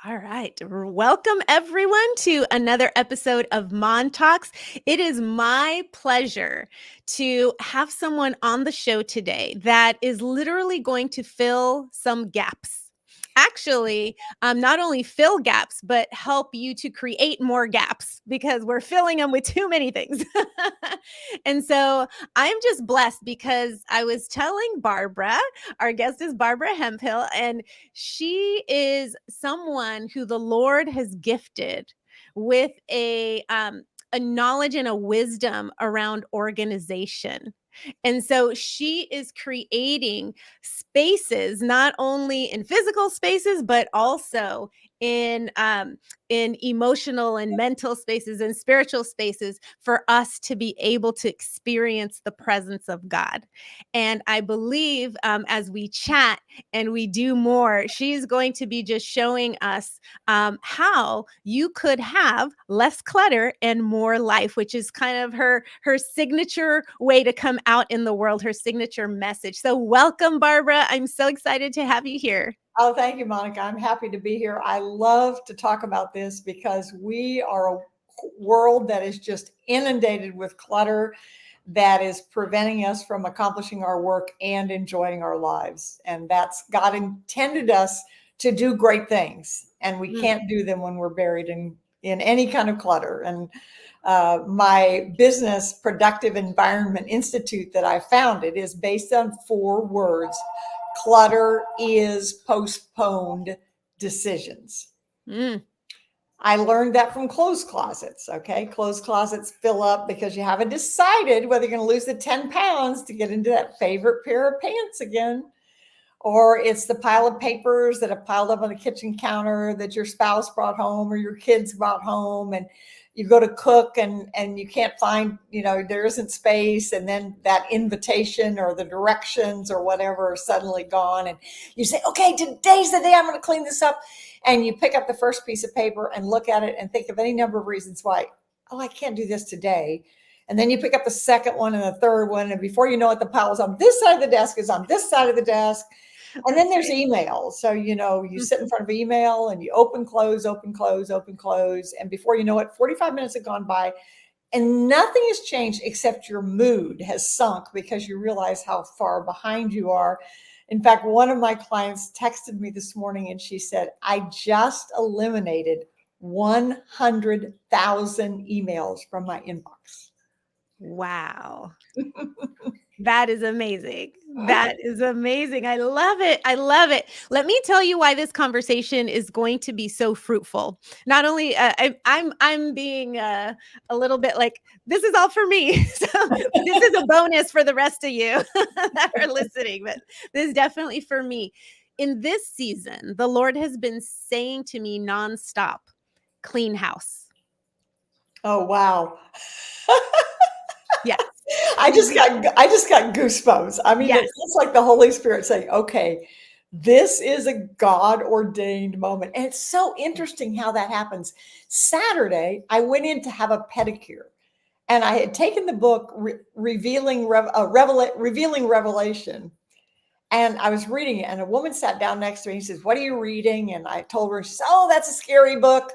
All right. Welcome, everyone, to another episode of Mon Talks. It is my pleasure to have someone on the show today that is literally going to fill some gaps. Actually, not only fill gaps, but help you to create more gaps because we're filling them with too many things. And so I'm just blessed because I was telling Barbara, our guest is Barbara Hemphill, and she is someone who the Lord has gifted with a knowledge and a wisdom around organization. And so she is creating spaces, not only in physical spaces, but also in emotional and mental spaces and spiritual spaces for us to be able to experience the presence of God. And I believe as we chat and we do more, she's going to be just showing us how you could have less clutter and more life, which is kind of her signature way to come out in the world, her signature message. So welcome, Barbara. I'm so excited to have you here. Oh, thank you, Monica. I'm happy to be here. I love to talk about this because we are a world that is just inundated with clutter that is preventing us from accomplishing our work and enjoying our lives. And that's God intended us to do great things, and we can't do them when we're buried in any kind of clutter. And my business, Productive Environment Institute, that I founded is based on 4 words: clutter is postponed decisions. Mm. I learned that from clothes closets. Okay. Clothes closets fill up because you haven't decided whether you're going to lose the 10 pounds to get into that favorite pair of pants again, or it's the pile of papers that have piled up on the kitchen counter that your spouse brought home or your kids brought home, and you go to cook and you can't find, there isn't space, and then that invitation or the directions or whatever are suddenly gone, and you say, okay, today's the day I'm going to clean this up, and you pick up the first piece of paper and look at it and think of any number of reasons why, oh, I can't do this today. And then you pick up the second one and the third one, and before you know it, the pile is on this side of the desk, is on this side of the desk. And then there's email. So, you sit in front of email and you open, close, open, close, open, close. And before you know it, 45 minutes have gone by and nothing has changed except your mood has sunk because you realize how far behind you are. In fact, one of my clients texted me this morning and she said, I just eliminated 100,000 emails from my inbox. Wow. That is amazing. That is amazing. I love it. I love it. Let me tell you why this conversation is going to be so fruitful. Not only I'm being a little bit like this is all for me. So this is a bonus for the rest of you that are listening, but this is definitely for me. In this season, the Lord has been saying to me nonstop, clean house. Oh, wow. Yes. I just got goosebumps. I mean, Yes. it's like the Holy Spirit saying, okay, this is a God ordained moment. And it's so interesting how that happens. Saturday, I went in to have a pedicure and I had taken the book Revealing Revelation. And I was reading it, and a woman sat down next to me. He says, what are you reading? And I told her, she said, oh, that's a scary book.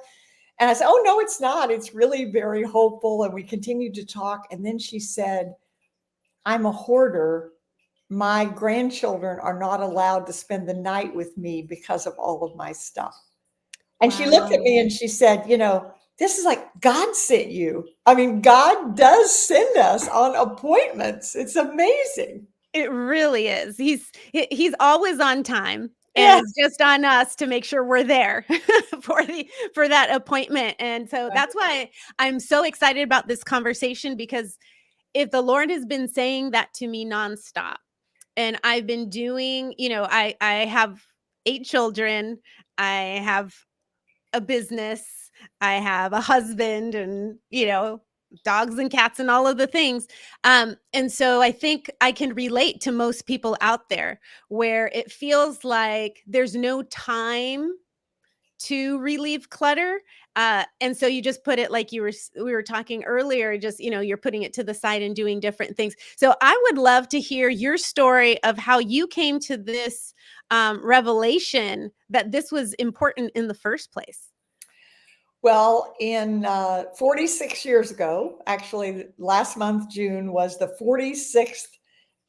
And I said, oh, no, it's not. It's really very hopeful. And we continued to talk. And then she said, I'm a hoarder. My grandchildren are not allowed to spend the night with me because of all of my stuff. And she looked at Wow. me and she said, this is like God sent you. I mean, God does send us on appointments. It's amazing. It really is. He's always on time, and Yeah. it's just on us to make sure we're there for that appointment. And so that's why I'm so excited about this conversation, because if the Lord has been saying that to me nonstop, and I've been doing, I have 8 children, I have a business, I have a husband, and dogs and cats and all of the things. And so I think I can relate to most people out there where it feels like there's no time to relieve clutter. And so you just put it like we were talking earlier, just, you're putting it to the side and doing different things. So I would love to hear your story of how you came to this revelation that this was important in the first place. Well, in 46 years ago, actually, last month, June, was the 46th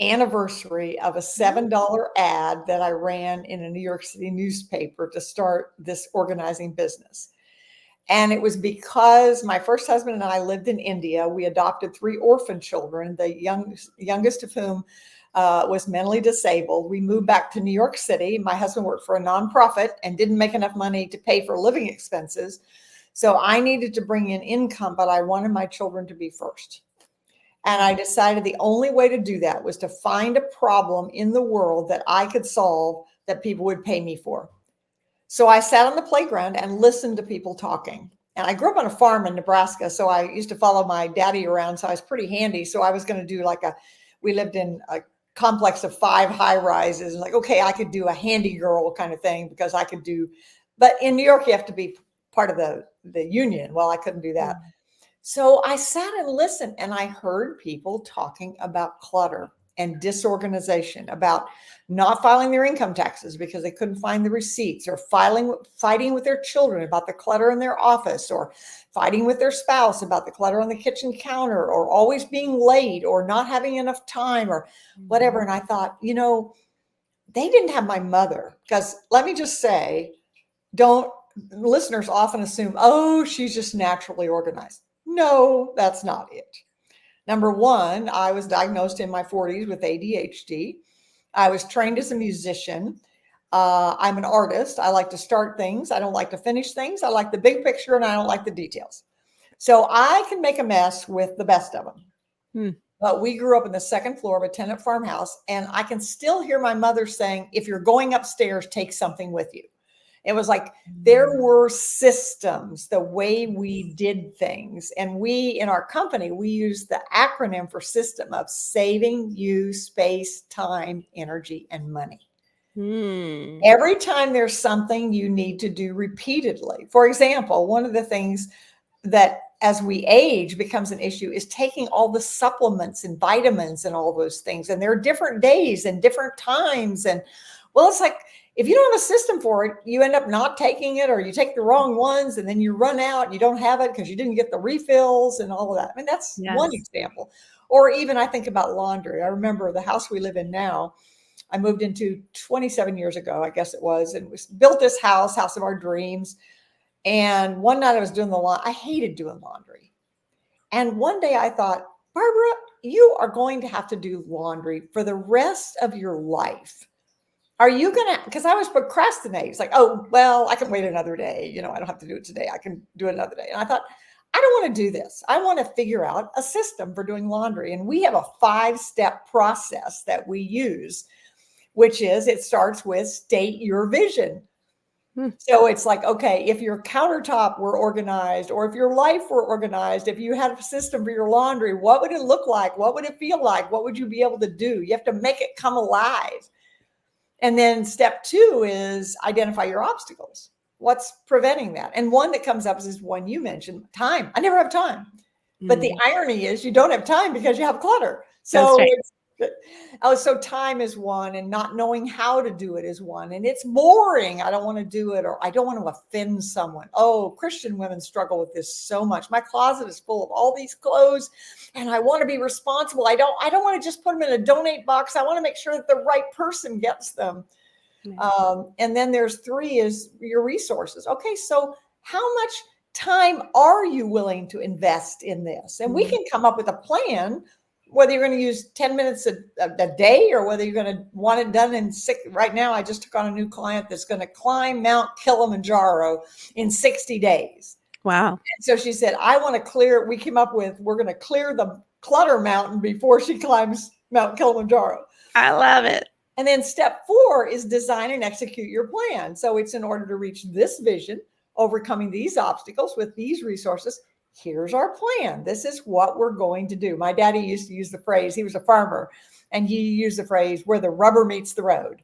anniversary of a $7 ad that I ran in a New York City newspaper to start this organizing business. And it was because my first husband and I lived in India. We adopted 3 orphan children, the youngest of whom was mentally disabled. We moved back to New York City. My husband worked for a nonprofit and didn't make enough money to pay for living expenses. So I needed to bring in income, but I wanted my children to be first. And I decided the only way to do that was to find a problem in the world that I could solve that people would pay me for. So I sat on the playground and listened to people talking. And I grew up on a farm in Nebraska, so I used to follow my daddy around. So I was pretty handy. So I was going to do we lived in a complex of 5 high rises. And okay, I could do a handy girl kind of thing because I could do, but in New York, you have to be part of the union. Well, I couldn't do that. So I sat and listened, and I heard people talking about clutter and disorganization, about not filing their income taxes because they couldn't find the receipts, or fighting with their children about the clutter in their office, or fighting with their spouse about the clutter on the kitchen counter, or always being late, or not having enough time, or whatever. And I thought, they didn't have my mother, because let me just say, listeners often assume, oh, she's just naturally organized. No, that's not it. Number one, I was diagnosed in my 40s with ADHD. I was trained as a musician. I'm an artist. I like to start things. I don't like to finish things. I like the big picture, and I don't like the details. So I can make a mess with the best of them. But we grew up in the second floor of a tenant farmhouse, and I can still hear my mother saying, if you're going upstairs, take something with you. It was like there were systems, the way we did things. And in our company, we use the acronym for system of saving you space, time, energy, and money. Every time there's something you need to do repeatedly. For example, one of the things that as we age becomes an issue is taking all the supplements and vitamins and all those things. And there are different days and different times. And well, it's like, if you don't have a system for it, you end up not taking it, or you take the wrong ones and then you run out and you don't have it because you didn't get the refills and all of that. I mean, that's one example. Or even I think about laundry. I remember the house we live in now, I moved into 27 years ago, I guess it was, and we built this house of our dreams. And one night I was doing the laundry. I hated doing laundry. And one day I thought, Barbara, you are going to have to do laundry for the rest of your life. Are you going to, because I was procrastinating. It's like, oh, well, I can wait another day. I don't have to do it today. I can do it another day. And I thought, I don't want to do this. I want to figure out a system for doing laundry. And we have a 5-step process that we use, which is, it starts with state your vision. So it's like, okay, if your countertop were organized, or if your life were organized, if you had a system for your laundry, what would it look like? What would it feel like? What would you be able to do? You have to make it come alive. And then step 2 is identify your obstacles. What's preventing that? And one that comes up is one you mentioned, time. I never have time. But the irony is you don't have time because you have clutter. So so time is one, and not knowing how to do it is one. And it's boring. I don't want to do it, or I don't want to offend someone. Oh, Christian women struggle with this so much. My closet is full of all these clothes, and I want to be responsible. I don't want to just put them in a donate box. I want to make sure that the right person gets them. And then there's 3 is your resources. Okay, so how much time are you willing to invest in this? And we can come up with a plan, whether you're going to use 10 minutes a day, or whether you're going to want it done in 6. Right now, I just took on a new client that's going to climb Mount Kilimanjaro in 60 days. Wow. And so she said, we came up with, we're going to clear the clutter mountain before she climbs Mount Kilimanjaro. I love it. And then step 4 is design and execute your plan. So it's in order to reach this vision, overcoming these obstacles with these resources. Here's our plan. This is what we're going to do. My daddy used to use the phrase, he was a farmer, and he used the phrase, where the rubber meets the road.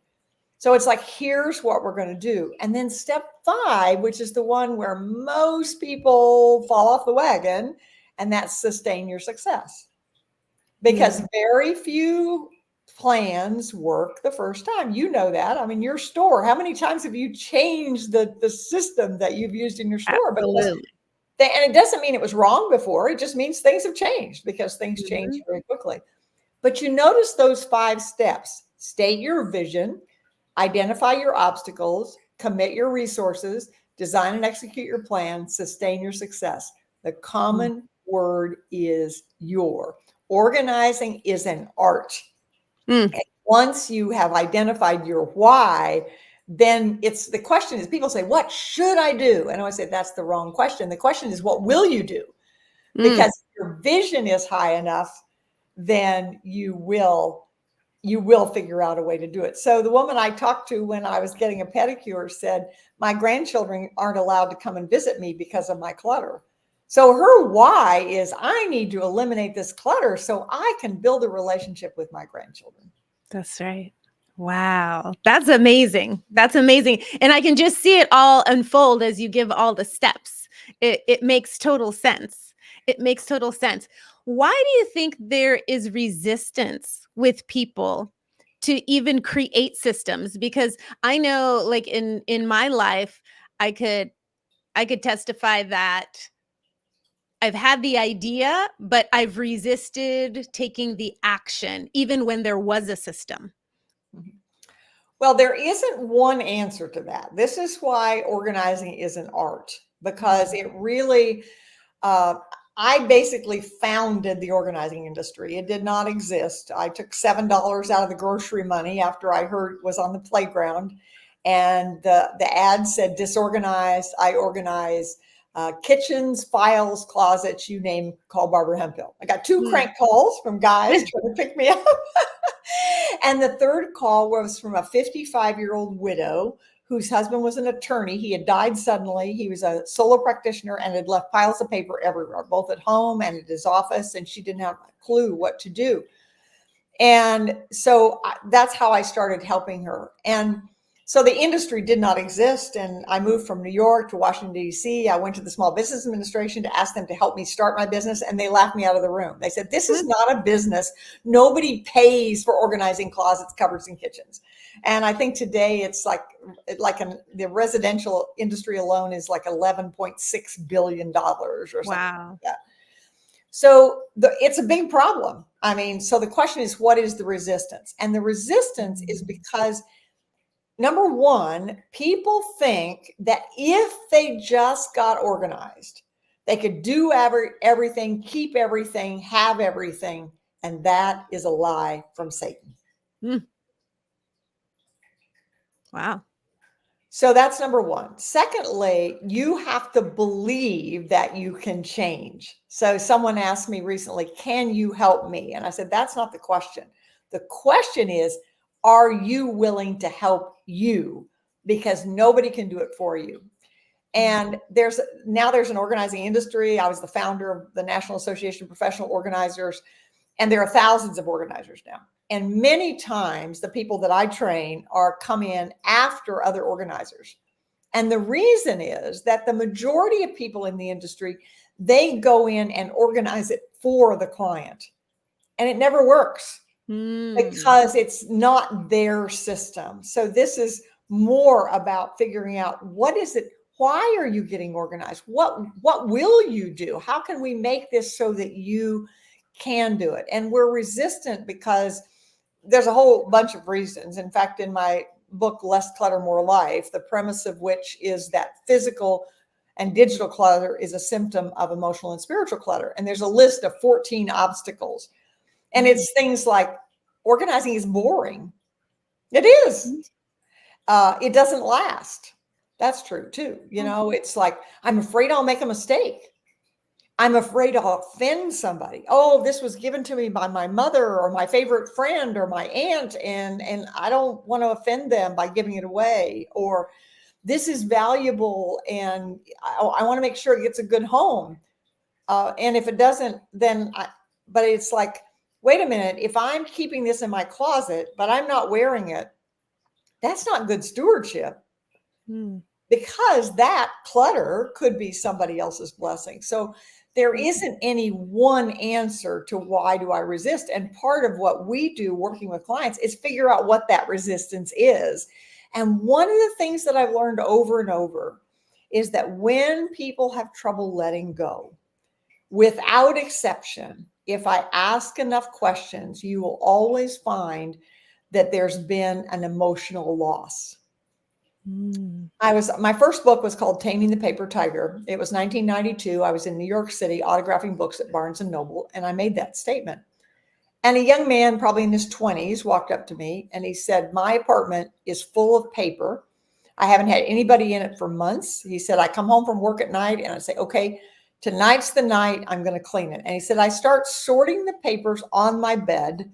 So it's like, here's what we're going to do. And then step 5, which is the one where most people fall off the wagon, and that's sustain your success. Because very few plans work the first time. You know that. I mean, your store, how many times have you changed the system that you've used in your store? Absolutely. And it doesn't mean it was wrong before. It just means things have changed, because things change Mhm. very quickly. But you notice those 5 steps: state your vision, identify your obstacles, commit your resources, design and execute your plan, sustain your success. The Mm. common word is your. Organizing is an art. Mm. And once you have identified your why, then it's the question is, people say, what should I do? And I say, that's the wrong question. The question is, what will you do? Mm. Because if your vision is high enough, then you will figure out a way to do it. So the woman I talked to when I was getting a pedicure said, my grandchildren aren't allowed to come and visit me because of my clutter. So her why is, I need to eliminate this clutter so I can build a relationship with my grandchildren. That's right. Wow. That's amazing. That's amazing. And I can just see it all unfold as you give all the steps. It makes total sense. It makes total sense. Why do you think there is resistance with people to even create systems? Because I know, like, in my life, I could I could testify that I've had the idea, but I've resisted taking the action, even when there was a system. Well, there isn't one answer to that. This is why organizing is an art, because it really, uh, I basically founded the organizing industry. It did not exist. I took $7 out of the grocery money after I heard it was on the playground, and the ad said disorganized. I organize kitchens, files, closets, you name. Call Barbara Hemphill. I got 2 Mm. crank calls from guys trying to pick me up. And the third call was from a 55-year-old widow whose husband was an attorney. He had died suddenly. He was a solo practitioner and had left piles of paper everywhere, both at home and at his office, and she didn't have a clue what to do. And so that's how I started helping her. And so the industry did not exist. And I moved from New York to Washington, D.C. I went to the Small Business Administration to ask them to help me start my business. And they laughed me out of the room. They said, this is not a business. Nobody pays for organizing closets, cupboards, and kitchens. And I think today it's the residential industry alone is like $11.6 billion or something Wow. like that. So it's a big problem. I mean, so the question is, what is the resistance? And the resistance is because, number one, people think that if they just got organized, they could do everything, keep everything, have everything. And that is a lie from Satan. Mm. Wow. So that's number one. Secondly, you have to believe that you can change. So someone asked me recently, can you help me? And I said, that's not the question. The question is, are you willing to help you? Because nobody can do it for you. And there's an organizing industry. I was the founder of the National Association of Professional Organizers, and there are thousands of organizers now. And many times the people that I train come in after other organizers. And the reason is that the majority of people in the industry, they go in and organize it for the client. And it never works Mm. because it's not their system. So this is more about figuring out, what is it? Why are you getting organized? What will you do? How can we make this so that you can do it? And we're resistant because there's a whole bunch of reasons. In fact, in my book, Less Clutter, More Life, the premise of which is that physical and digital clutter is a symptom of emotional and spiritual clutter. And there's a list of 14 obstacles. And it's things like, organizing is boring. It is. It doesn't last. That's true too. It's like, I'm afraid I'll make a mistake. I'm afraid I'll offend somebody. Oh, this was given to me by my mother or my favorite friend or my aunt, and I don't want to offend them by giving it away. Or this is valuable, and I want to make sure it gets a good home. And if it doesn't, but it's like, wait a minute, if I'm keeping this in my closet, but I'm not wearing it, That's not good stewardship, Mm. because that clutter could be somebody else's blessing. So there isn't any one answer to why do I resist. And part of what we do working with clients is figure out what that resistance is. And one of the things that I've learned over and over is that when people have trouble letting go, without exception, if I ask enough questions, you will always find that there's been an emotional loss. Mm. My first book was called Taming the Paper Tiger. It was 1992. I was in New York City autographing books at Barnes and Noble, and I made that statement. And a young man, probably in his 20s, walked up to me and he said, "My apartment is full of paper. I haven't had anybody in it for months." He said, "I come home from work at night and I say, okay, tonight's the night I'm going to clean it." And he said, "I start sorting the papers on my bed."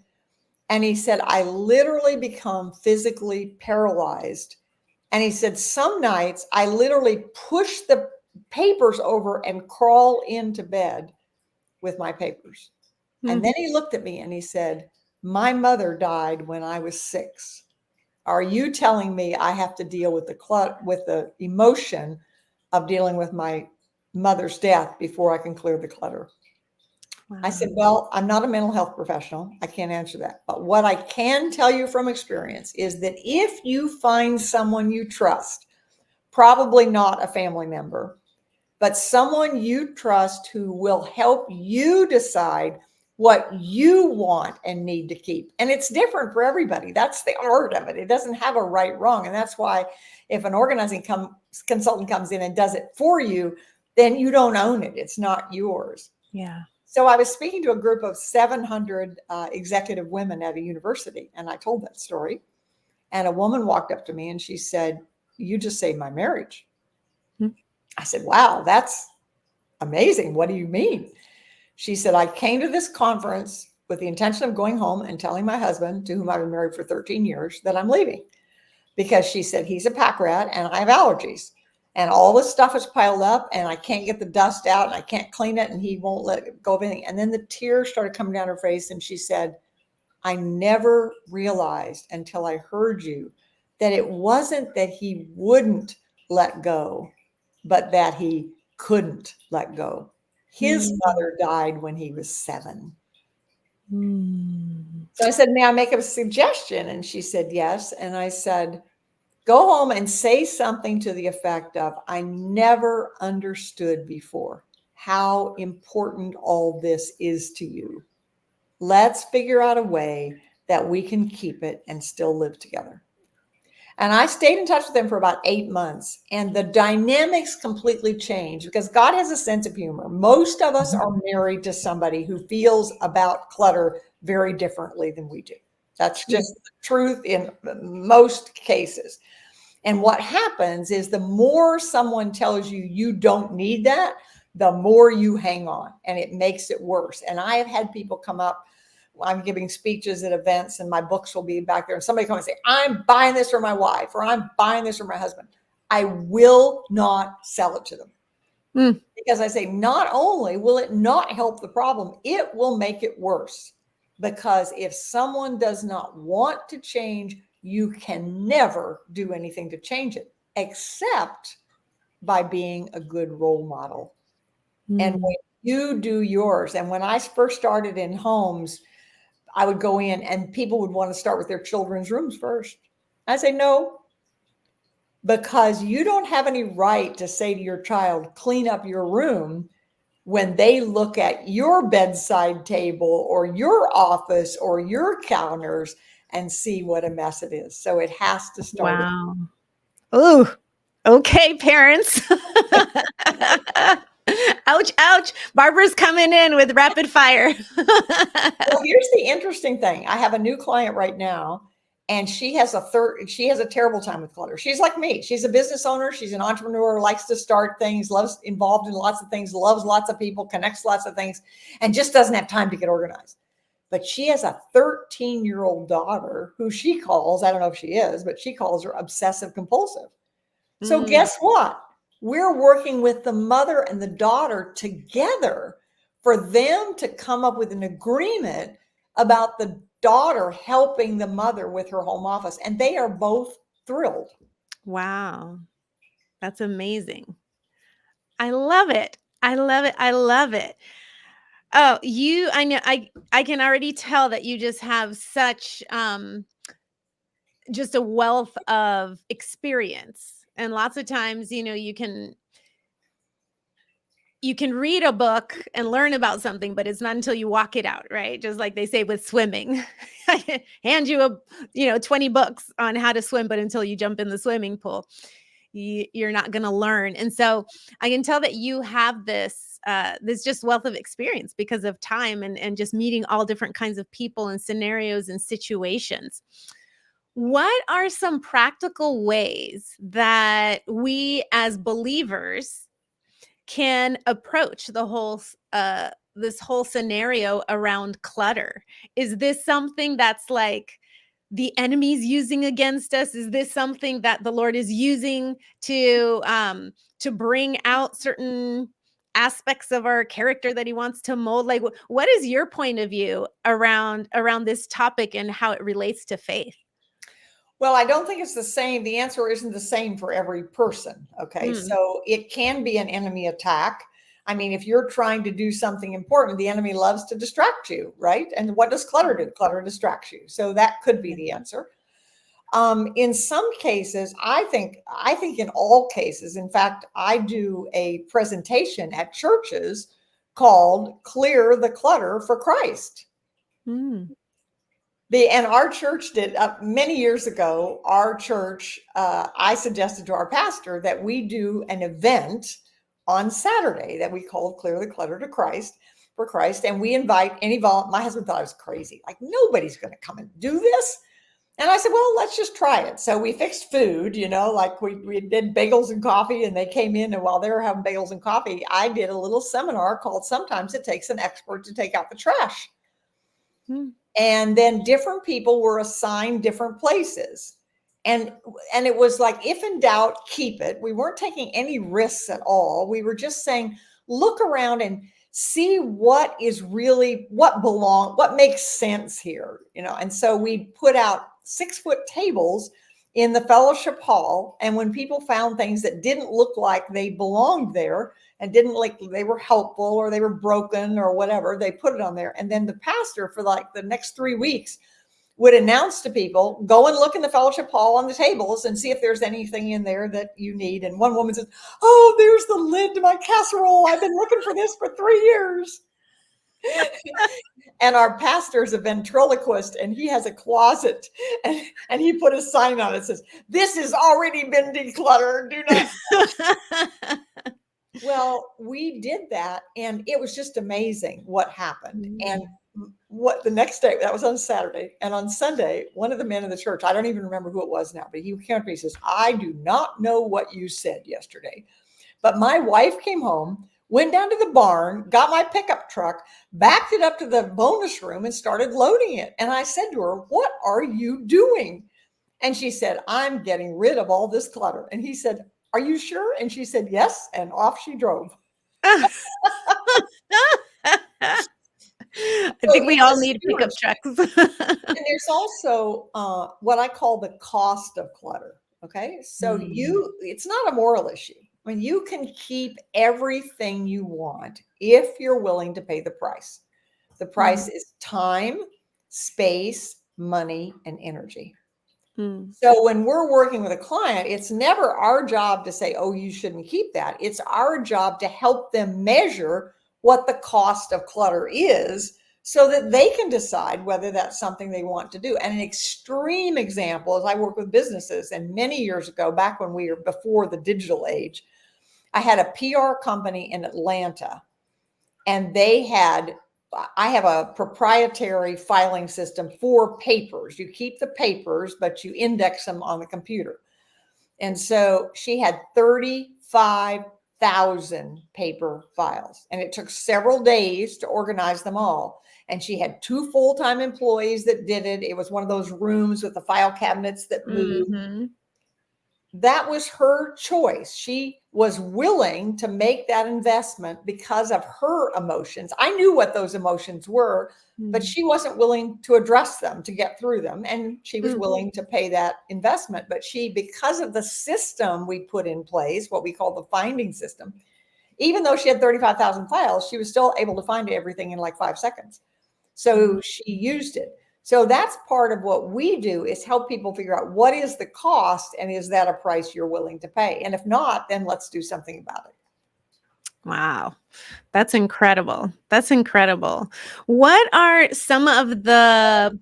And he said, "I literally become physically paralyzed." And he said, "Some nights I literally push the papers over and crawl into bed with my papers." And then he looked at me and he said, "My mother died when I was 6. Are you telling me I have to deal with the emotion of dealing with my mother's death before I can clear the clutter?" Wow. I said, "Well, I'm not a mental health professional. I can't answer that. But what I can tell you from experience is that if you find someone you trust, probably not a family member, but someone you trust who will help you decide what you want and need to keep." And it's different for everybody. That's the art of it. It doesn't have a right, wrong. And that's why if an organizing consultant comes in and does it for you, then you don't own it. It's not yours. Yeah. So I was speaking to a group of 700 executive women at a university, and I told that story. And a woman walked up to me and she said, "You just saved my marriage." Hmm. I said, "Wow, that's amazing. What do you mean?" She said, "I came to this conference with the intention of going home and telling my husband, to whom I've been married for 13 years, that I'm leaving." Because she said, "He's a pack rat and I have allergies. And all this stuff is piled up and I can't get the dust out and I can't clean it and he won't let go of anything." And then the tears started coming down her face and she said, "I never realized until I heard you that it wasn't that he wouldn't let go, but that he couldn't let go. His mother died when he was 7." Mm. So I said, "May I make a suggestion?" And she said, "Yes." And I said, "Go home and say something to the effect of, 'I never understood before how important all this is to you. Let's figure out a way that we can keep it and still live together.'" And I stayed in touch with them for about 8 months, and the dynamics completely changed because God has a sense of humor. Most of us are married to somebody who feels about clutter very differently than we do. That's just the truth in most cases. And what happens is the more someone tells you you don't need that, the more you hang on, and it makes it worse. And I have had people come up. I'm giving speeches at events and my books will be back there. And somebody come and say, "I'm buying this for my wife," or "I'm buying this for my husband." I will not sell it to them. Because I say, not only will it not help the problem, it will make it worse. Because if someone does not want to change, you can never do anything to change it, except by being a good role model. And when you do yours, and when I first started in homes, I would go in and people would want to start with their children's rooms first. I say, no, because you don't have any right to say to your child, "Clean up your room," when they look at your bedside table or your office or your counters and see what a mess it is. So it has to start. Wow. Oh, okay, parents. Ouch, ouch. Barbara's coming in with rapid fire. Well, here's the interesting thing. I have a new client right now, and she has a terrible time with clutter. She's like me. She's a business owner. She's an entrepreneur, likes to start things, loves involved in lots of things, loves lots of people, connects lots of things, and just doesn't have time to get organized. But she has a 13-year-old daughter who she calls, I don't know if she is, but she calls her obsessive compulsive. So guess what? We're working with the mother and the daughter together for them to come up with an agreement about the daughter helping the mother with her home office. And they are both thrilled. Wow. That's amazing. I love it. I love it. I love it. Oh, I know I can already tell that you just have such just a wealth of experience. And lots of times, you can read a book and learn about something, but it's not until you walk it out, right? Just like they say with swimming. I can hand you 20 books on how to swim, but until you jump in the swimming pool, you're not going to learn. And so I can tell that you have this just wealth of experience because of time and just meeting all different kinds of people and scenarios and situations. What are some practical ways that we as believers can approach this whole scenario around clutter? Is this something that's like the enemy's using against us? Is this something that the Lord is using to bring out certain aspects of our character that he wants to mold? Like, what is your point of view around this topic and how it relates to faith? Well, I don't think it's the same. The answer isn't the same for every person. Okay. Mm, So it can be an enemy attack. I mean, if you're trying to do something important, the enemy loves to distract you, right? And what does clutter do? Clutter distracts you. So that could be the answer. In some cases, I think in all cases, in fact, I do a presentation at churches called Clear the Clutter for Christ. mm, And our church did many years ago. Our church, I suggested to our pastor that we do an event on Saturday that we called Clear the Clutter to Christ for Christ. And we invite any my husband thought I was crazy. Like, nobody's going to come and do this. And I said, well, let's just try it. So we fixed food, like we did bagels and coffee, and they came in. And while they were having bagels and coffee, I did a little seminar called Sometimes It Takes an Expert to Take Out the Trash. mm. And then different people were assigned different places. And it was like, if in doubt, keep it. We weren't taking any risks at all. We were just saying, look around and see what makes sense here. And so we put out 6-foot tables in the fellowship hall. And when people found things that didn't look like they belonged there, and didn't like they were helpful or they were broken or whatever, they put it on there. And then the pastor for like the next 3 weeks would announce to people, go and look in the fellowship hall on the tables and see if there's anything in there that you need. And one woman says, oh, there's the lid to my casserole. I've been looking for this for 3 years. And our pastor is a ventriloquist, and he has a closet, and he put a sign on it that says, this has already been decluttered. Do not. Well, we did that, and it was just amazing what happened. And what the next day, that was on Saturday, and on Sunday, one of the men in the church, I don't even remember who it was now, but he came up to me and says, I do not know what you said yesterday, but my wife came home, went down to the barn, got my pickup truck, backed it up to the bonus room and started loading it. And I said to her, what are you doing? And she said, I'm getting rid of all this clutter. And he said, are you sure? And she said, yes. And off she drove. I think we all need pickup trucks. And there's also what I call the cost of clutter. Okay. So it's not a moral issue. I mean, you can keep everything you want if you're willing to pay the price. The price is time, space, money, and energy. So when we're working with a client, it's never our job to say, oh, you shouldn't keep that. It's our job to help them measure what the cost of clutter is so that they can decide whether that's something they want to do. And an extreme example is I work with businesses, and many years ago, back when we were before the digital age, I had a PR company in Atlanta, and I have a proprietary filing system for papers. You keep the papers, but you index them on the computer. And so she had 35,000 paper files, and it took several days to organize them all. And she had 2 full-time employees that did it. It was one of those rooms with the file cabinets that moved. that was her choice. She was willing to make that investment because of her emotions. I knew what those emotions were, but Mm. she wasn't willing to address them to get through them. And she was Mm. willing to pay that investment. But she, because of the system we put in place, what we call the finding system, even though she had 35,000 files, she was still able to find everything in like 5 seconds. So she used it. So that's part of what we do, is help people figure out what is the cost and is that a price you're willing to pay? And if not, then let's do something about it. Wow. That's incredible. That's incredible. What are some of the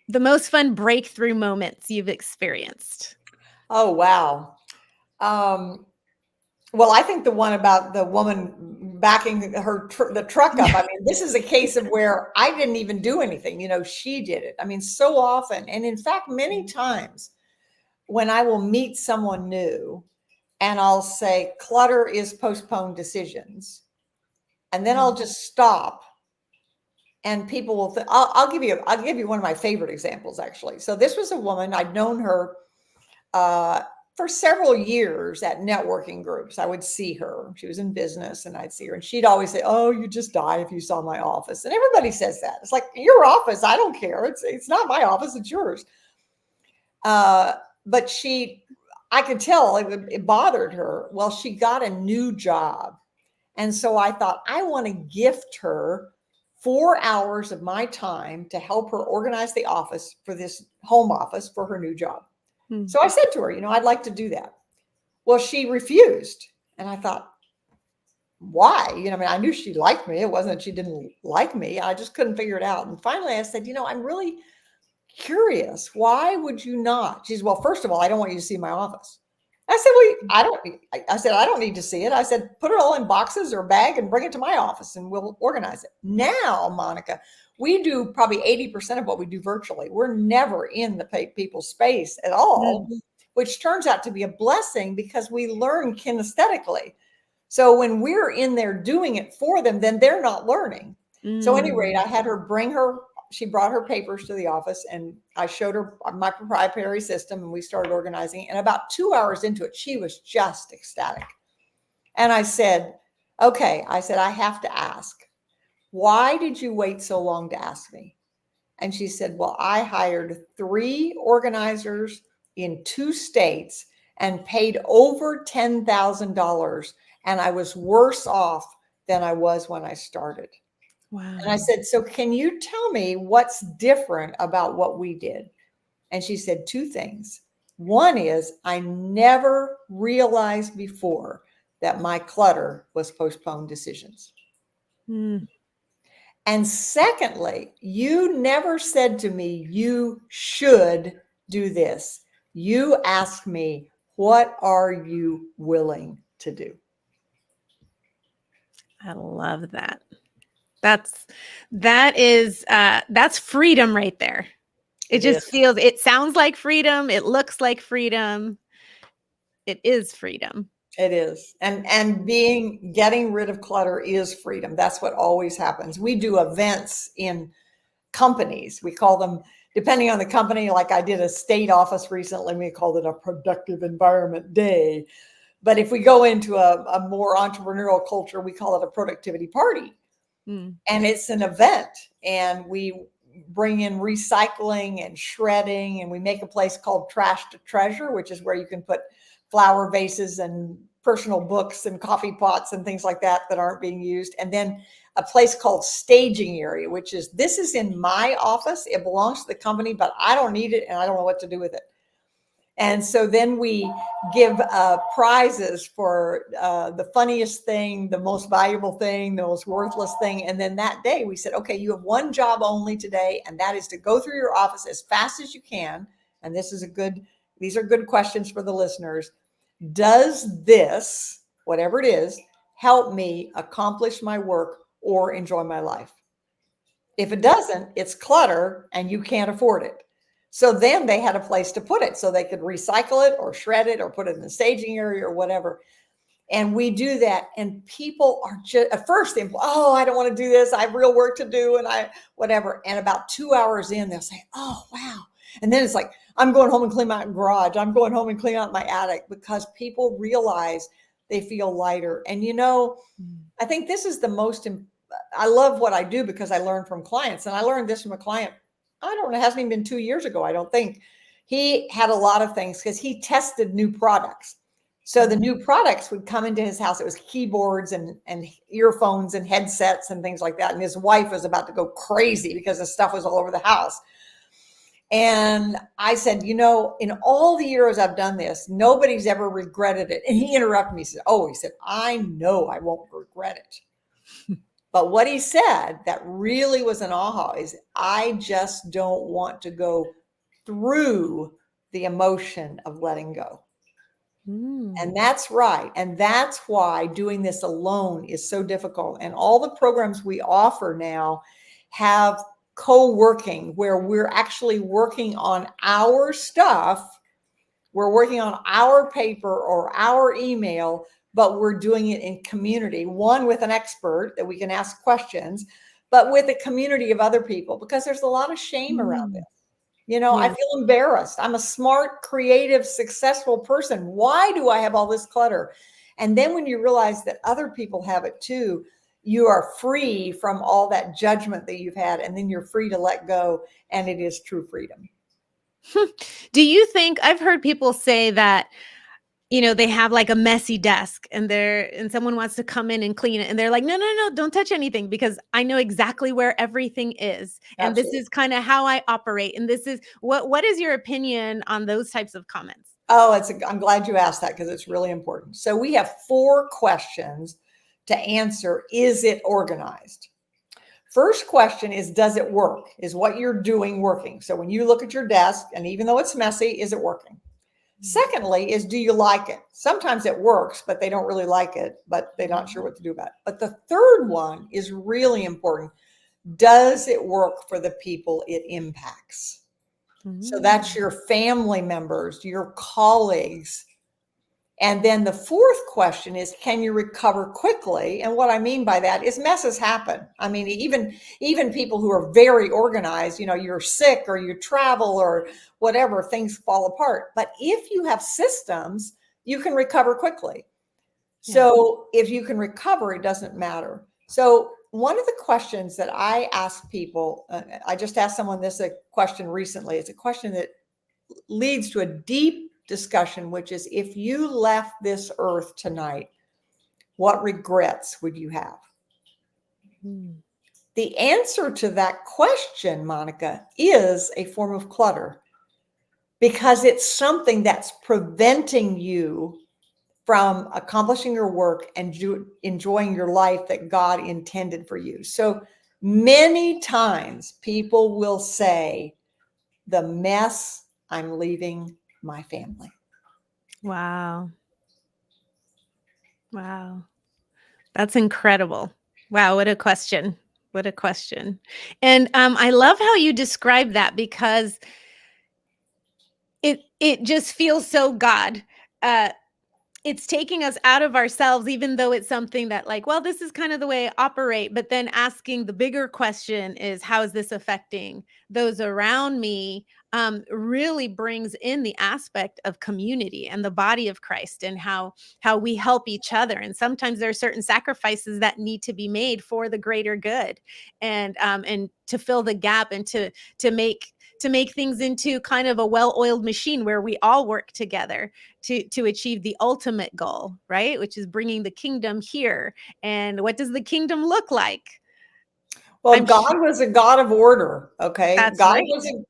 most fun breakthrough moments you've experienced? Oh, wow. Um, well, I think the one about the woman backing the truck up. I mean, this is a case of where I didn't even do anything. She did it. I mean, so often, and in fact, many times when I will meet someone new and I'll say, clutter is postponed decisions. And then I'll just stop, and people will I'll give you one of my favorite examples, actually. So this was a woman. I'd known her for several years at networking groups. I would see her. She was in business, and I'd see her, and she'd always say, "Oh, you just die if you saw my office." And everybody says that. It's like, your office. I don't care. It's not my office. It's yours. But I could tell it bothered her. Well, she got a new job. And so I thought, I want to gift her 4 hours of my time to help her organize the office for this home office for her new job. Mm. So I said to her, I'd like to do that. Well, she refused. And I thought, why? I mean, I knew she liked me. It wasn't she didn't like me. I just couldn't figure it out. And finally I said, I'm really curious. Why would you not? She said, well, first of all, I don't want you to see my office. I said, well, I said, I don't need to see it. I said, put it all in boxes or bag and bring it to my office and we'll organize it. Now, Monica, we do probably 80% of what we do virtually. We're never in the people's space at all, which turns out to be a blessing because we learn kinesthetically. So when we're in there doing it for them, then they're not learning. So anyway, I had her she brought her papers to the office, and I showed her my proprietary system, and we started organizing. And about 2 hours into it, she was just ecstatic. And I said, okay, I have to ask, why did you wait so long to ask me? And she said, well, I hired 3 organizers in 2 states and paid over $10,000. And I was worse off than I was when I started. Wow. And I said, so can you tell me what's different about what we did? And she said 2 things. One is, I never realized before that my clutter was postponed decisions. Mm. And secondly, you never said to me, you should do this. You asked me, what are you willing to do? I love that. That's freedom right there. It sounds like freedom. It looks like freedom. It is freedom. It is. And getting rid of clutter is freedom. That's what always happens. We do events in companies. We call them, depending on the company, like I did a state office recently, we called it a productive environment day. But if we go into a more entrepreneurial culture, we call it a productivity party. And it's an event, and we bring in recycling and shredding, and we make a place called Trash to Treasure, which is where you can put flower vases and personal books and coffee pots and things like that aren't being used. And then a place called Staging Area, which is, this is in my office. It belongs to the company, but I don't need it and I don't know what to do with it. And so then we give prizes for the funniest thing, the most valuable thing, the most worthless thing. And then that day we said, okay, you have one job only today, and that is to go through your office as fast as you can. And these are good questions for the listeners. Does this, whatever it is, help me accomplish my work or enjoy my life? If it doesn't, it's clutter and you can't afford it. So then they had a place to put it so they could recycle it or shred it or put it in the staging area or whatever. And we do that. And people are just, at first, they, oh, I don't want to do this. I have real work to do. And whatever. And about 2 hours in, they'll say, oh, wow. And then it's like, I'm going home and clean my garage. I'm going home and clean out my attic, because people realize they feel lighter. And I think this is the most, I love what I do because I learn from clients. And I learned this from a client, I don't know, it hasn't even been 2 years ago, I don't think. He had a lot of things because he tested new products. So the new products would come into his house. It was keyboards and earphones and headsets and things like that. And his wife was about to go crazy because the stuff was all over the house. And I said, in all the years I've done this, nobody's ever regretted it. And he interrupted me. He said, I know I won't regret it. But what he said that really was an aha is, I just don't want to go through the emotion of letting go. And that's right. And that's why doing this alone is so difficult. And all the programs we offer now have co-working, where we're actually working on our stuff. We're working on our paper or our email, but we're doing it in community, one with an expert that we can ask questions, but with a community of other people, because there's a lot of shame around this. I feel embarrassed. I'm a smart, creative, successful person. Why do I have all this clutter? And then when you realize that other people have it too, you are free from all that judgment that you've had, and then you're free to let go, and it is true freedom. Do you think, I've heard people say that, they have like a messy desk and someone wants to come in and clean it, and they're like, no, no, no, don't touch anything, because I know exactly where everything is. And Absolutely. this is kind of how I operate. And this is what is your opinion on those types of comments? Oh, I'm glad you asked that, because it's really important. So we have 4 questions to answer. Is it organized? First question is, does it work? Is what you're doing working? So when you look at your desk, and even though it's messy, is it working? Secondly is, do you like it? Sometimes it works, but they don't really like it, but they're not sure what to do about it. But the third one is really important. Does it work for the people it impacts? So that's your family members, your colleagues. And then the fourth question is, can you recover quickly? And what I mean by that is, messes happen. I mean, even people who are very organized, you're sick or you travel or whatever, things fall apart. But if you have systems, you can recover quickly. So if you can recover, it doesn't matter. So one of the questions that I ask people, I just asked someone this a question recently. It's a question that leads to a deep discussion, which is, if you left this earth tonight, what regrets would you have? The answer to that question, Monica, is a form of clutter, because it's something that's preventing you from accomplishing your work and enjoying your life that God intended for you. So many times people will say, the mess I'm leaving my family. Wow. Wow. That's incredible. Wow, what a question. What a question. And I love how you describe that, because it just feels so God. It's taking us out of ourselves, even though it's something that, like, well, this is kind of the way I operate. But then asking the bigger question is, how is this affecting those around me? Really brings in the aspect of community and the body of Christ, and how we help each other. And sometimes there are certain sacrifices that need to be made for the greater good, and to fill the gap, and to make things into kind of a well-oiled machine where we all work together to achieve the ultimate goal, right? Which is bringing the kingdom here. And what does the kingdom look like? Well, I'm God was a God of order. Okay. That's right.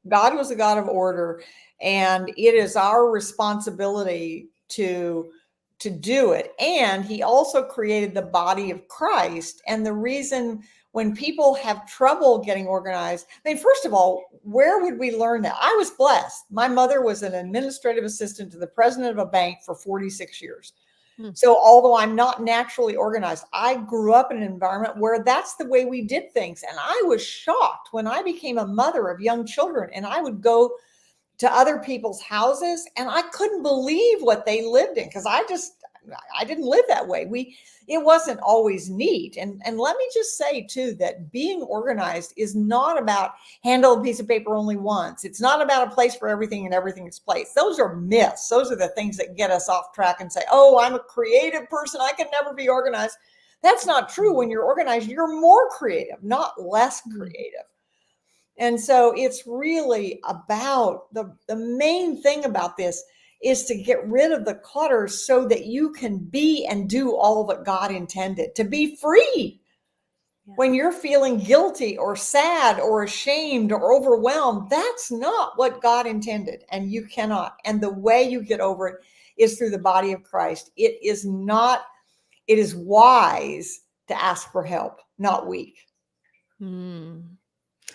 God was a God of order. And it is our responsibility to do it. And he also created the body of Christ. And the reason when people have trouble getting organized, I mean, first of all, where would we learn that? I was blessed. My mother was an administrative assistant to the president of a bank for 46 years. So although I'm not naturally organized, I grew up in an environment where that's the way we did things. And I was shocked when I became a mother of young children, and I would go to other people's houses and I couldn't believe what they lived in, because I didn't live that way. It wasn't always neat. And let me just say too, that being organized is not about handle a piece of paper only once. It's not about a place for everything and everything its place. Those are myths. Those are the things that get us off track and say, oh, I'm a creative person, I can never be organized. That's not true. When you're organized, you're more creative, not less creative. And so it's really about the main thing about this is to get rid of the clutter so that you can be and do all that God intended, to be free. Yeah. When you're feeling guilty or sad or ashamed or overwhelmed, that's not what God intended, and you cannot. And the way you get over it is through the body of Christ. It is wise to ask for help, not weak.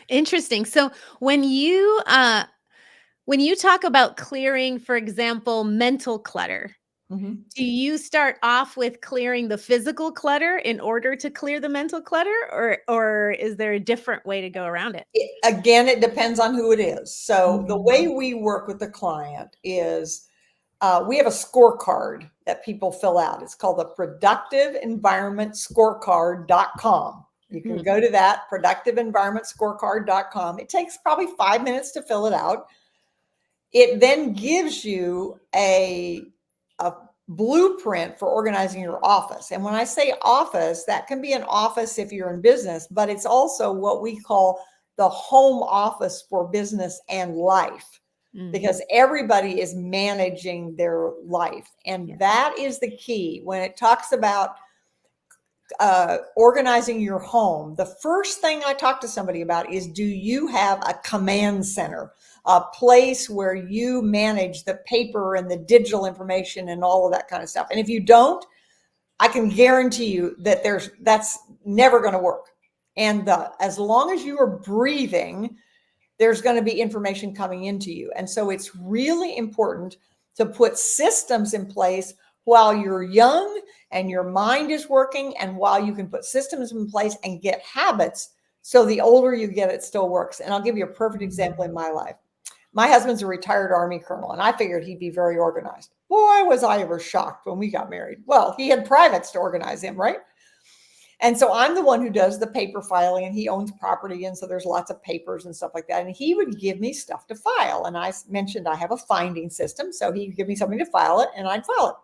Interesting. So when you talk about clearing, for example, mental clutter, do you start off with clearing the physical clutter in order to clear the mental clutter, or is there a different way to go around it? Again, it depends on who it is. So the way we work with the client is we have a scorecard that people fill out. It's called the Productive Environment Scorecard.com. You can go to that, productiveenvironmentscorecard.com. It takes probably 5 minutes to fill it out. It then gives you a blueprint for organizing your office. And when I say office, that can be an office if you're in business, but it's also what we call the home office for business and life, because everybody is managing their life. And that is the key. When it talks about organizing your home, the first thing I talk to somebody about is, do you have a command center, a place where you manage the paper and the digital information and all of that kind of stuff? And if you don't, I can guarantee you that that's never going to work. And as long as you are breathing, there's going to be information coming into you. And so it's really important to put systems in place while you're young and your mind is working, and while you can put systems in place and get habits, so the older you get, it still works. And I'll give you a perfect example in my life. My husband's a retired Army colonel, and I figured he'd be very organized. Boy, was I ever shocked when we got married. Well, he had privates to organize him, right? And so I'm the one who does the paper filing, and he owns property. And so there's lots of papers and stuff like that. And he would give me stuff to file. And I mentioned I have a finding system. So he'd give me something to file it, and I'd file it.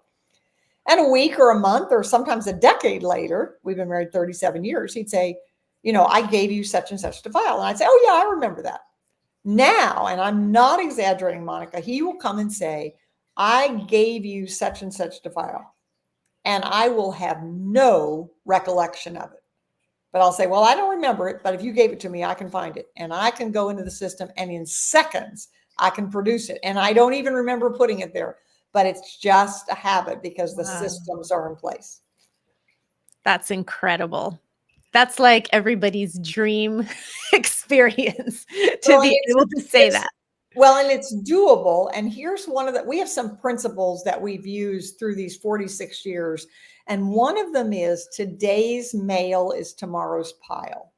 And a week or a month or sometimes a decade later, we've been married 37 years, he'd say, I gave you such and such to file. And I'd say, oh, yeah, I remember that. Now, and I'm not exaggerating, Monica, he will come and say, I gave you such and such to file, and I will have no recollection of it. But I'll say, well, I don't remember it, but if you gave it to me, I can find it. And I can go into the system, and in seconds, I can produce it. And I don't even remember putting it there. But it's just a habit because the systems are in place. That's incredible. That's like everybody's dream experience to be able to say that. Well, and it's doable. And here's we have some principles that we've used through these 46 years. And one of them is, today's mail is tomorrow's pile.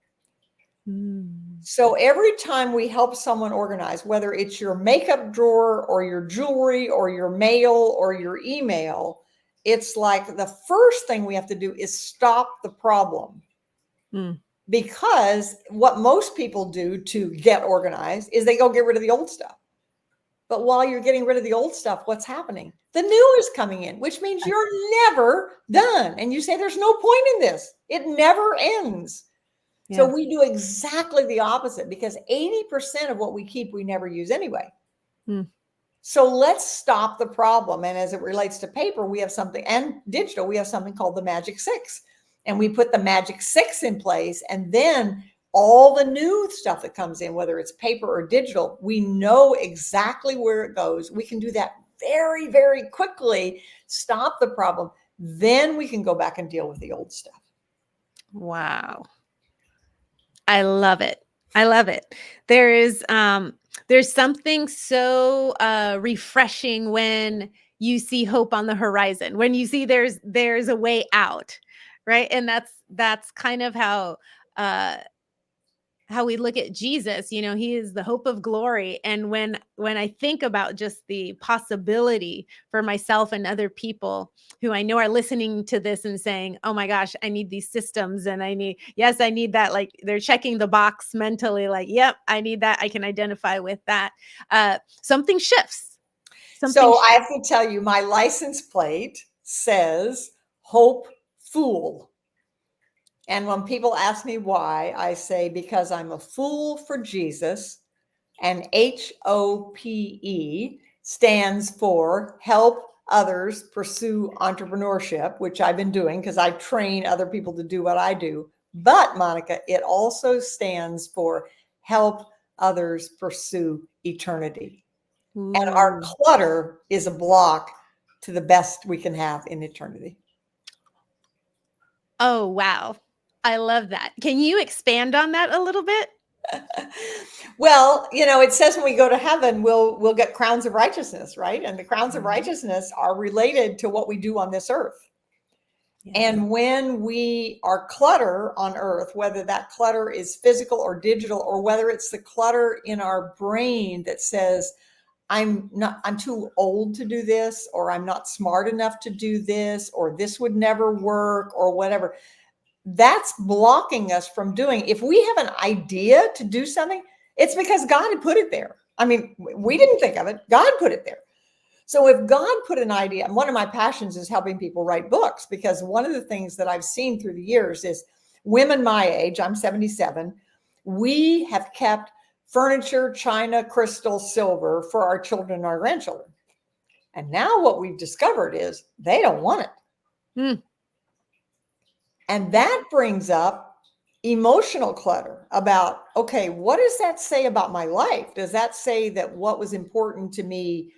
So every time we help someone organize, whether it's your makeup drawer or your jewelry or your mail or your email, it's like the first thing we have to do is stop the problem. Because what most people do to get organized is they go get rid of the old stuff. But while you're getting rid of the old stuff, what's happening? The new is coming in, which means you're never done. And you say, there's no point in this. It never ends. Yeah. So we do exactly the opposite, because 80% of what we keep, we never use anyway. So let's stop the problem. And as it relates to paper, we have something, and digital, we have something called the Magic 6. And we put the Magic 6 in place, and then all the new stuff that comes in, whether it's paper or digital, we know exactly where it goes. We can do that very, very quickly, stop the problem. Then we can go back and deal with the old stuff. Wow. I love it. I love it. There's something so refreshing when you see hope on the horizon, when you see there's a way out, right? And that's kind of how how we look at Jesus, he is the hope of glory. And when I think about just the possibility for myself and other people who I know are listening to this and saying, "Oh my gosh, I need these systems and I need that," like they're checking the box mentally, like, "Yep, I need that. I can identify with that." Something shifts. Something So I shifts. have to tell you, my license plate says Hope Fool. And when people ask me why, I say because I'm a fool for Jesus, and HOPE stands for Help Others Pursue Entrepreneurship, which I've been doing because I train other people to do what I do. But Monica, it also stands for Help Others Pursue Eternity. And our Ooh. clutter is a block to the best we can have in eternity. Oh, wow. I love that. Can you expand on that a little bit? Well, it says when we go to heaven, we'll get crowns of righteousness, right? And the crowns of Mhm. righteousness are related to what we do on this earth. Yes. And when we are clutter on earth, whether that clutter is physical or digital, or whether it's the clutter in our brain that says, I'm too old to do this, or I'm not smart enough to do this, or this would never work, or whatever, that's blocking us from doing. If we have an idea to do something, it's because God had put it there. I mean, we didn't think of it. God put it there. So if God put an idea, and one of my passions is helping people write books, because one of the things that I've seen through the years is women my age, I'm 77, we have kept furniture, china, crystal, silver for our children and our grandchildren. And now what we've discovered is they don't want it. Mm. And that brings up emotional clutter about, okay, what does that say about my life? Does that say that what was important to me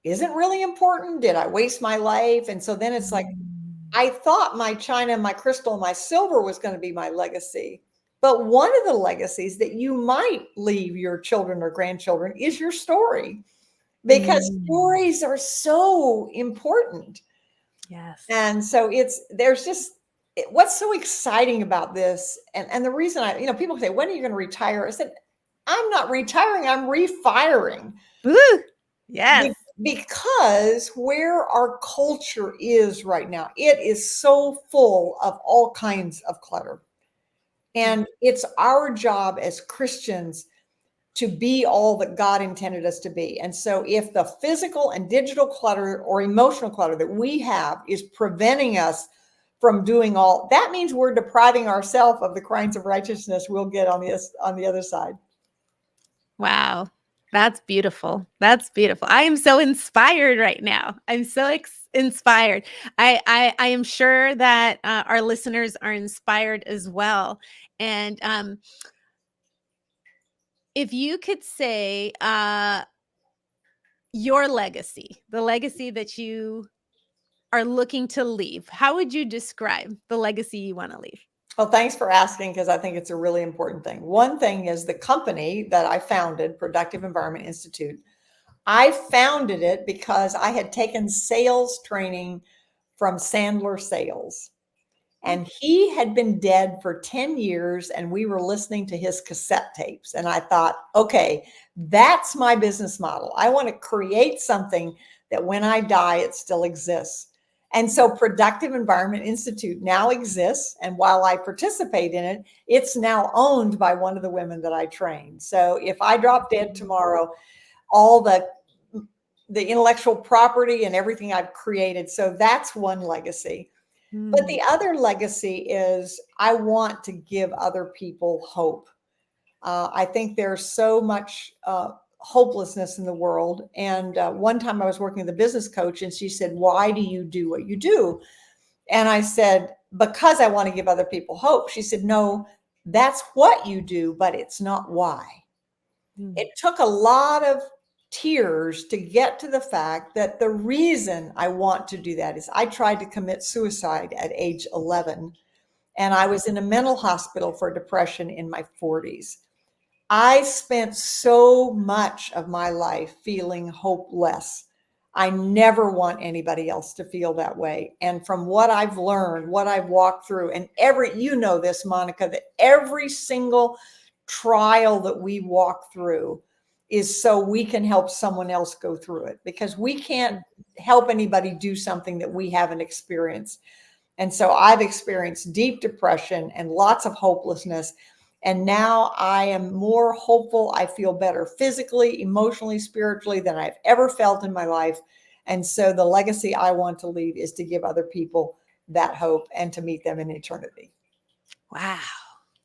isn't really important? Did I waste my life? And so then it's like, Mm. I thought my china, my crystal, my silver was going to be my legacy. But one of the legacies that you might leave your children or grandchildren is your story, because Mm. stories are so important. Yes. And so there's just what's so exciting about this. And the reason people say, when are you going to retire? I said, I'm not retiring, I'm refiring. Woo! Yes. Because where our culture is right now, it is so full of all kinds of clutter. Mm. And it's our job as Christians to be all that God intended us to be. And so if the physical and digital clutter or emotional clutter that we have is preventing us from doing all, that means we're depriving ourselves of the crimes of righteousness we'll get on the other side. Wow. That's beautiful. That's beautiful. I am so inspired right now. I'm so inspired. I am sure that our listeners are inspired as well. And if you could say your legacy, the legacy that you are looking to leave, how would you describe the legacy you want to leave? Well, thanks for asking, because I think it's a really important thing. One thing is the company that I founded, Productive Environment Institute. I founded it because I had taken sales training from Sandler Sales. And he had been dead for 10 years, and we were listening to his cassette tapes. And I thought, okay, that's my business model. I want to create something that when I die, it still exists. And so Productive Environment Institute now exists. And while I participate in it, it's now owned by one of the women that I trained. So if I drop dead tomorrow, all the intellectual property and everything I've created. So that's one legacy. But Mm. the other legacy is I want to give other people hope. I think there's so much hopelessness in the world. And one time I was working with a business coach, and she said, "Why do you do what you do?" And I said, "Because I want to give other people hope." She said, "No, that's what you do, but it's not why." Mm. It took a lot of tears to get to the fact that the reason I want to do that is I tried to commit suicide at age 11, and I was in a mental hospital for depression in my 40s. I spent so much of my life feeling hopeless. I never want anybody else to feel that way. And from what I've learned, what I've walked through, and you know this, Monica, that every single trial that we walk through is so we can help someone else go through it, because we can't help anybody do something that we haven't experienced. And so I've experienced deep depression and lots of hopelessness. And now I am more hopeful. I feel better physically, emotionally, spiritually than I've ever felt in my life. And so the legacy I want to leave is to give other people that hope and to meet them in eternity. Wow.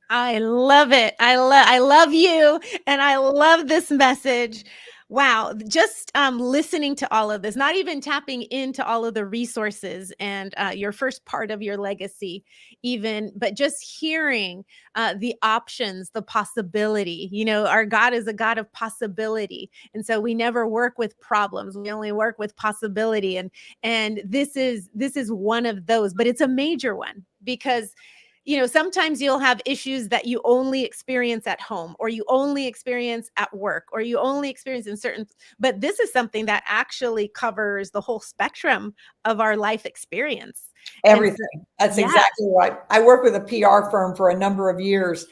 I love it. I love you, and I love this message. Wow, just listening to all of this, not even tapping into all of the resources and your first part of your legacy, even, but just hearing the options, the possibility. You know, our God is a God of possibility, and so we never work with problems. We only work with possibility, and this is one of those, but it's a major one because sometimes you'll have issues that you only experience at home, or you only experience at work, or you only experience in certain, but this is something that actually covers the whole spectrum of our life experience. And so, Everything. That's yeah. exactly right. I worked with a PR firm for a number of years,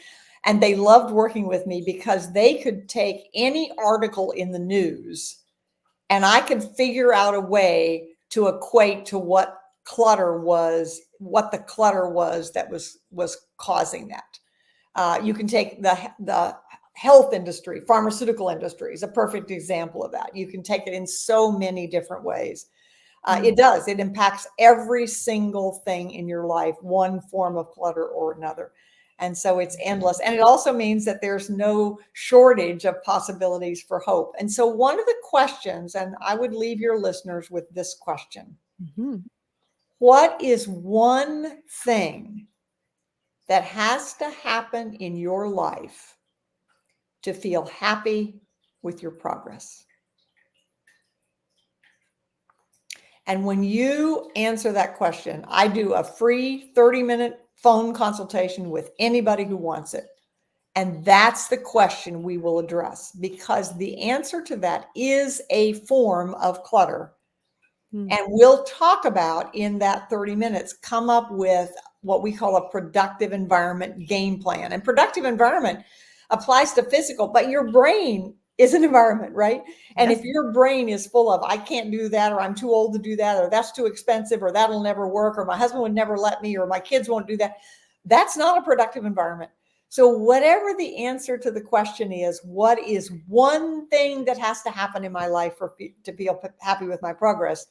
and they loved working with me because they could take any article in the news and I could figure out a way to equate to what the clutter was that was causing that. You can take the health industry, pharmaceutical industry is a perfect example of that. You can take it in so many different ways. It does. It impacts every single thing in your life, one form of clutter or another. And so it's endless. And it also means that there's no shortage of possibilities for hope. And so one of the questions, and I would leave your listeners with this question: Mhm. what is one thing that has to happen in your life to feel happy with your progress? And when you answer that question, I do a free 30-minute phone consultation with anybody who wants it. And that's the question we will address, because the answer to that is a form of clutter. Mm. And we'll talk about, in that 30 minutes, come up with what we call a productive environment game plan. And productive environment applies to physical, but your brain is an environment, right? And Yes. if your brain is full of, I can't do that, or I'm too old to do that, or that's too expensive, or that'll never work, or my husband would never let me, or my kids won't do that, that's not a productive environment. So whatever the answer to the question is, what is one thing that has to happen in my life to feel happy with my progress,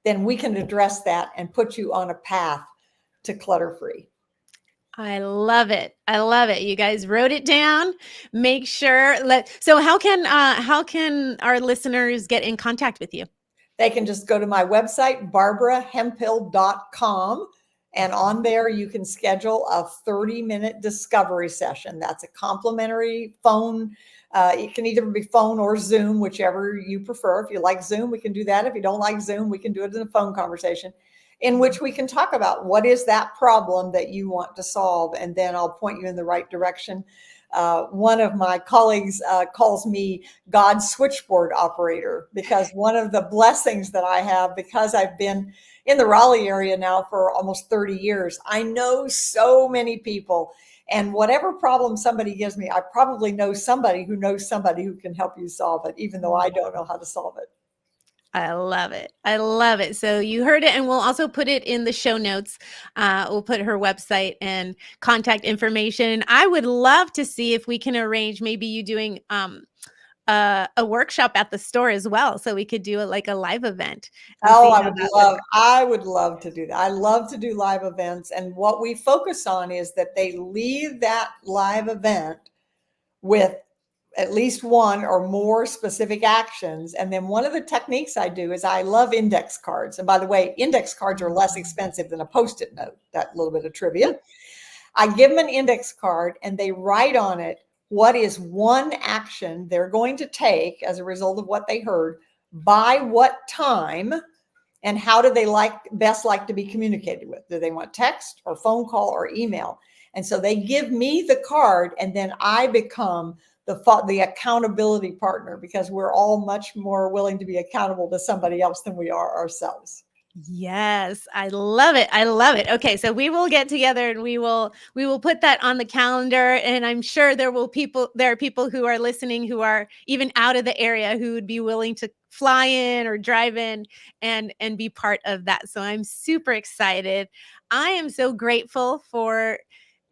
then we can address that and put you on a path to clutter free. I love it. I love it. You guys wrote it down. Make sure so how can our listeners get in contact with you? They can just go to my website, barbarahemphill.com. And on there, you can schedule a 30-minute discovery session. That's a complimentary phone. It can either be phone or Zoom, whichever you prefer. If you like Zoom, we can do that. If you don't like Zoom, we can do it in a phone conversation, in which we can talk about what is that problem that you want to solve. And then I'll point you in the right direction. One of my colleagues calls me God's switchboard operator, because one of the blessings that I have, because I've been in the Raleigh area now for almost 30 years, I know so many people. And whatever problem somebody gives me, I probably know somebody who knows somebody who can help you solve it, even though I don't know how to solve it. I love it. I love it. So you heard it, and we'll also put it in the show notes. We'll put her website and contact information. I would love to see if we can arrange maybe you doing a workshop at the store as well, so we could do like a live event and Oh, see how that would work. I would love to do that. I love to do live events. And what we focus on is that they leave that live event with at least one or more specific actions. And then one of the techniques I do is I love index cards. And by the way, index cards are less expensive than a Post-it note. That little bit of trivia. I give them an index card and they write on it what is one action they're going to take as a result of what they heard, by what time, and how do they best like to be communicated with? Do they want text or phone call or email? And so they give me the card, and then I become the accountability partner, because we're all much more willing to be accountable to somebody else than we are ourselves. Yes, I love it. I love it. Okay, so we will get together and we will put that on the calendar, and I'm sure there are people who are listening who are even out of the area who would be willing to fly in or drive in and be part of that. So I'm super excited. I am so grateful for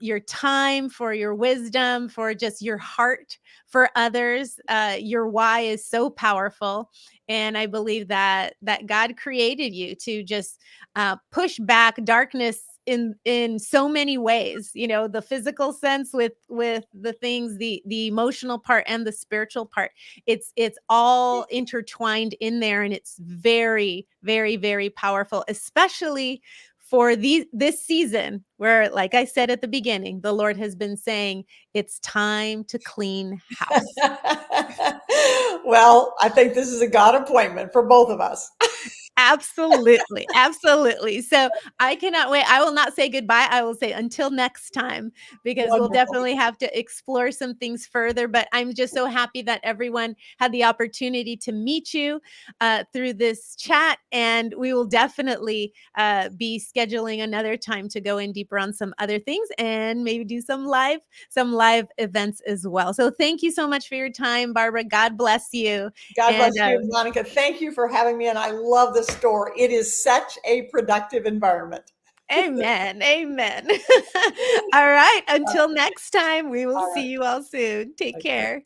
your time, for your wisdom, for just your heart for others. Your why is so powerful, and I believe that God created you to just push back darkness in so many ways. You know, the physical sense with the things, the emotional part and the spiritual part. It's all intertwined in there, and it's very, very, very powerful, especially for this season where, like I said at the beginning, the Lord has been saying it's time to clean house. Well, I think this is a God appointment for both of us. Absolutely, absolutely. So I cannot wait. I will not say goodbye. I will say until next time, because we'll Wonderful. definitely have to explore some things further. But I'm just so happy that everyone had the opportunity to meet you through this chat, and we will definitely be scheduling another time to go in deeper on some other things and maybe do some live events as well. So thank you so much for your time, Barbara. God bless you, God bless and you, Monica. Thank you for having me. And I love the store. It is such a productive environment. amen. Amen. All right. Until next time, we will All see right. you all soon. Take Okay. care.